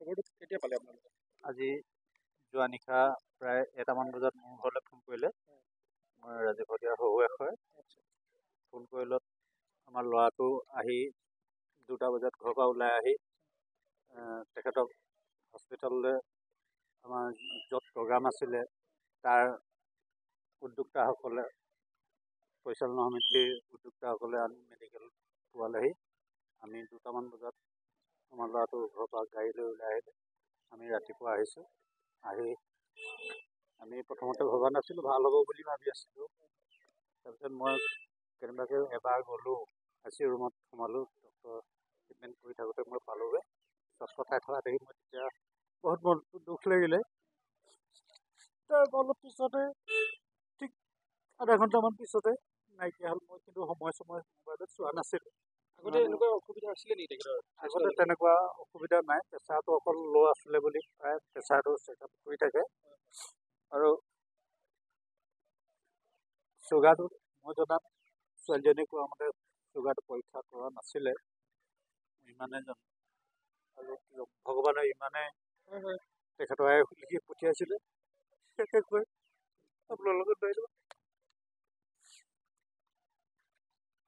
খবৰটো কেতিয়া পালে আপোনালোকে? আজি যোৱা নিশা প্ৰায় 1টামান বজাত মোৰ ঘৰলৈ ফোন কৰিলে। মই ৰাজীৱতীয়া শহুৱেক হয়। ফোন কৰিলত আমাৰ ল'ৰাটো আহি 2টা বজাত ঘৰৰ পৰা ওলাই আহি তেখেতক হস্পিটেললৈ আমাৰ য'ত প্ৰগ্ৰাম আছিলে তাৰ উদ্যোক্তাসকলে পৰিচালনা সমিতিৰ উদ্যোক্তাসকলে আনি মেডিকেল পোৱালেহি। আমি 2টামান বজাত আমাৰ ল'ৰাটো ঘৰৰ পৰা গাড়ী লৈ ওলাই আহিলে। আমি ৰাতিপুৱা আহিছোঁ। আহি আমি প্ৰথমতে ভবা নাছিলোঁ, ভাল হ'ব বুলি ভাবি আছিলোঁ। তাৰপিছত মই কেনেবাকৈ এবাৰ গ'লোঁ, ICU ৰুমত সোমালোঁ। ডক্টৰ ট্ৰিটমেণ্ট কৰি থাকোঁতে মই পালোঁগৈ। চচত খাই থকা দেখি মই তেতিয়া বহুত মনটো দুখ লাগিলে। তাৰ অলপ পিছতে ঠিক আধা ঘণ্টামান পিছতে নাইকিয়া হ'ল। মই কিন্তু সময় মোবাইলত চোৱা নাছিলোঁ। আগতে এনেকুৱা অসুবিধা আছিলে নেকি তেখেতৰ? আগতে তেনেকুৱা অসুবিধা নাই। প্ৰেছাৰটো অকল ল' আছিলে বুলি প্ৰায় প্ৰেছাৰটো চেকআপ কৰি থাকে। আৰু চুগাৰটো মই জনাত ছোৱালীজনীয়ে কোৱা মতে চুগাৰটো পৰীক্ষা কৰা নাছিলে। ইমানে জানো। আৰু ভগৱানে ইমানে তেখেতৰ আয়ুস লিখি পঠিয়াইছিলে। বিশেষকৈ আপোনাৰ লগত